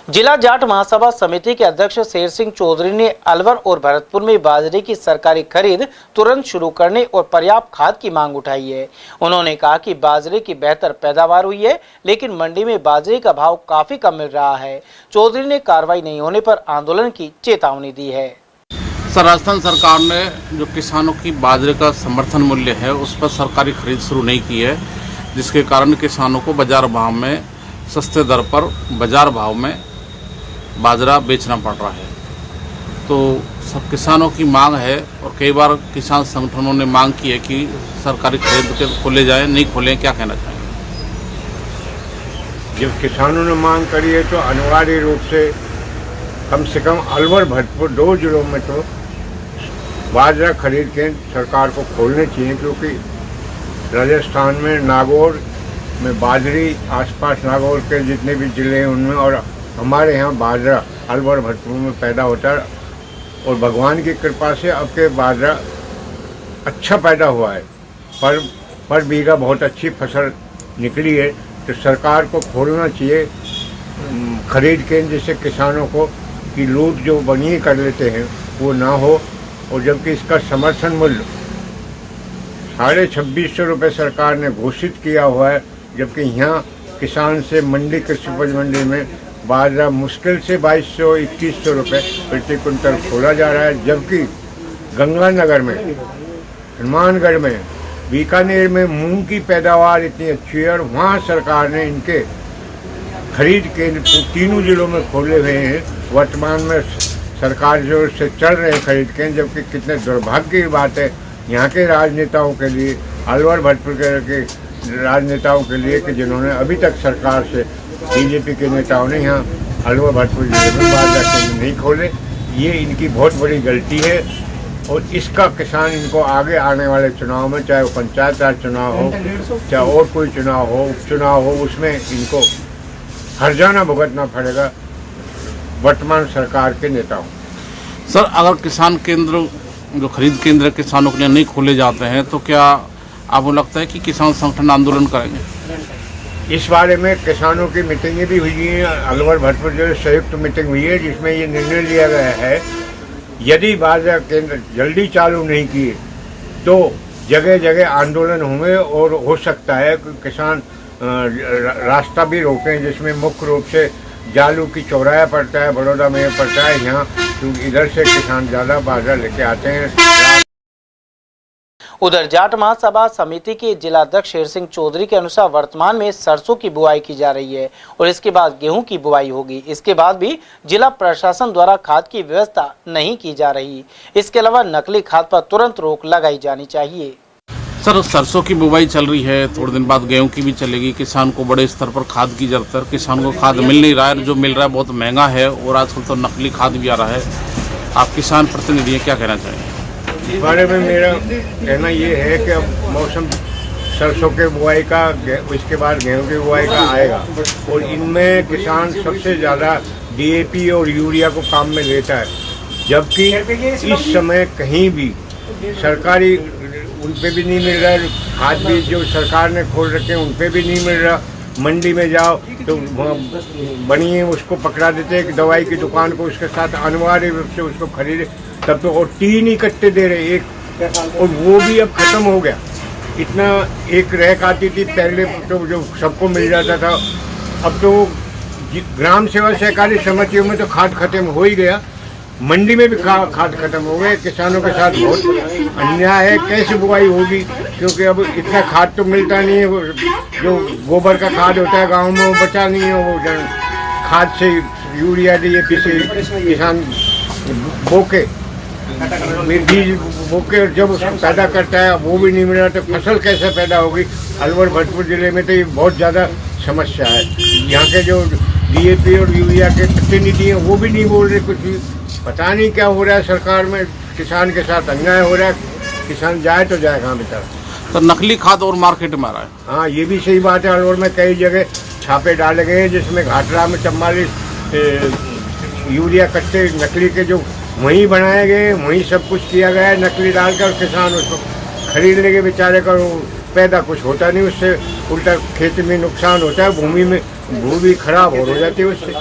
जिला जाट महासभा समिति के अध्यक्ष शेर सिंह चौधरी ने अलवर और भरतपुर में बाजरे की सरकारी खरीद तुरंत शुरू करने और पर्याप्त खाद की मांग उठाई है। उन्होंने कहा कि बाजरे की बेहतर पैदावार हुई है, लेकिन मंडी में बाजरे का भाव काफी कम मिल रहा है। चौधरी ने कार्रवाई नहीं होने पर आंदोलन की चेतावनी दी है। सर, राजस्थान सरकार ने जो किसानों की बाजरे का समर्थन मूल्य है उस पर सरकारी खरीद शुरू नहीं की है, जिसके कारण किसानों को बाजार भाव में सस्ते दर पर बाजार भाव में बाजरा बेचना पड़ रहा है। तो सब किसानों की मांग है और कई बार किसान संगठनों ने मांग की है कि सरकारी खरीद के खोले जाए, नहीं खोलें, क्या कहना चाहेंगे? जब किसानों ने मांग करी है तो अनिवार्य रूप से कम अलवर भरतपुर 2 जिलों में तो बाजरा खरीद के सरकार को खोलने चाहिए, क्योंकि राजस्थान में नागौर में बाजरी, आसपास नागौर के जितने भी ज़िले हैं उनमें, और हमारे यहाँ बाजरा अलवर भरतपुर में पैदा होता है। और भगवान की कृपा से अब के बाजरा अच्छा पैदा हुआ है, पर बीघा बहुत अच्छी फसल निकली है। तो सरकार को खोलना चाहिए खरीद केंद्र, जिससे किसानों को की लूट जो बनी कर लेते हैं वो ना हो। और जबकि इसका समर्थन मूल्य 2650 रुपये सरकार ने घोषित किया हुआ है, जबकि यहाँ किसान से मंडी, कृषि उपज मंडी में बाजरा मुश्किल से 2200-2100 रुपये प्रति कुंटल खोला जा रहा है। जबकि गंगानगर में, हनुमानगढ़ में, बीकानेर में मूंग की पैदावार इतनी अच्छी है और वहाँ सरकार ने इनके खरीद केंद्र तीनों जिलों में खोले हुए हैं। वर्तमान में सरकार जो से चल रहे हैं खरीद केंद्र, जबकि कितने दुर्भाग्य की बात है यहाँ के राजनेताओं के लिए, अलवर भरतपुर के राजनेताओं के लिए, कि जिन्होंने अभी तक सरकार से, बीजेपी के नेताओं ने यहाँ अलवर भरतपुर जिले में बाजरा केंद्र नहीं खोले। ये इनकी बहुत बड़ी गलती है और इसका किसान इनको आगे आने वाले चुनाव में, चाहे वो पंचायत राज चुनाव हो, चाहे और कोई चुनाव हो, उपचुनाव हो, उसमें इनको हर्जाना भुगतना पड़ेगा वर्तमान सरकार के नेताओं। सर, अगर किसान केंद्र, जो खरीद केंद्र किसानों के लिए नहीं खोले जाते हैं, तो क्या आपको लगता है कि किसान संगठन आंदोलन करेंगे? इस बारे में किसानों की मीटिंगें भी हुई हैं। अलवर भरतपुर जो संयुक्त मीटिंग हुई है, जिसमें ये निर्णय लिया गया है यदि बाजरा केंद्र जल्दी चालू नहीं किए तो जगह जगह आंदोलन होंगे और हो सकता है कि किसान रास्ता भी रोकें, जिसमें मुख्य रूप से जालू की चौराया पड़ता है, बड़ौदा में पड़ता है। यहाँ क्योंकि इधर से किसान ज़्यादा बाजरा लेके आते हैं। उधर जाट महासभा समिति के जिला अध्यक्ष शेर सिंह चौधरी के अनुसार वर्तमान में सरसों की बुआई की जा रही है और इसके बाद गेहूं की बुआई होगी। इसके बाद भी जिला प्रशासन द्वारा खाद की व्यवस्था नहीं की जा रही। इसके अलावा नकली खाद पर तुरंत रोक लगाई जानी चाहिए। सर, सरसों की बुवाई चल रही है, थोड़े दिन बाद गेहूं की भी चलेगी। किसान को बड़े स्तर पर खाद की जरूरत है, किसान को खाद मिल नहीं रहा है, जो मिल रहा है बहुत महंगा है और आजकल तो नकली खाद भी आ रहा है। आप किसान प्रतिनिधि हैं, क्या कहना चाहेंगे इस बारे में? मेरा कहना ये है कि अब मौसम सरसों के बुआई का, इसके बाद गेहूं की बुआई का आएगा और इनमें किसान सबसे ज़्यादा DAP और यूरिया को काम में लेता है, जबकि इस समय कहीं भी सरकारी उन पे भी नहीं मिल रहा है। खाद बीज जो सरकार ने खोल रखे हैं उन पे भी नहीं मिल रहा। मंडी में जाओ तो बनी है उसको पकड़ा देते हैं कि दवाई की दुकान को, उसके साथ अनिवार्य रूप से उसको खरीदे, तब तो और 3 ही कट्टे दे रहे एक, और वो भी अब खत्म हो गया। इतना एक रैक आती थी पहले तो जो सबको मिल जाता था, अब तो ग्राम सेवा सहकारी समितियों में तो खाद खत्म हो ही गया, मंडी में भी खाद खत्म हो गए। किसानों के साथ बहुत अन्याय है। कैसे बुआई होगी, क्योंकि अब इतना खाद तो मिलता नहीं है। जो गोबर का खाद होता है गांव में वो बचा नहीं है। वो खाद से यूरिया DAP से किसान बोके बीज बोके और जब उसको पैदा करता है वो भी नहीं मिल रहा, तो फसल कैसे पैदा होगी? अलवर भरतपुर जिले में तो ये बहुत ज़्यादा समस्या है। यहाँ के जो DAP और यूरिया के प्रतिनिधि हैं वो भी नहीं बोल रहे कुछ भी। पता नहीं क्या हो रहा है सरकार में, किसान के साथ अन्याय हो रहा है। किसान जाए तो जाए कहाँ बेचारा? तो नकली खाद और मार्केट में आ रहा है। हाँ, ये भी सही बात है। अलवर में कई जगह छापे डाले गए, जिसमें घाटरा में 44 यूरिया कट्टे नकली के जो वहीं बनाए गए, वहीं सब कुछ किया गया है नकली डालकर। किसान उसको खरीदने के बेचारे का पैदा कुछ होता नहीं, उससे उल्टा खेती में नुकसान होता है, भूमि खराब हो जाती है उससे।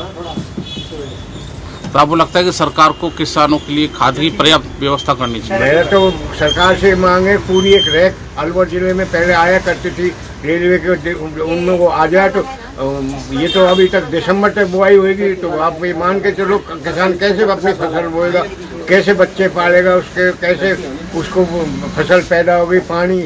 तो आपको लगता है कि सरकार को किसानों के लिए खाद की पर्याप्त व्यवस्था करनी चाहिए? मेरा तो सरकार से मांग है पूरी एक रैक अलवर जिले में पहले आया करती थी रेलवे के, उनमें वो आ जाए तो ये तो अभी तक दिसंबर तक बुआई होगी, तो आप ये मान के चलो किसान कैसे अपनी फसल बोएगा, कैसे बच्चे पालेगा उसके, कैसे उसको फसल पैदा होगी, पानी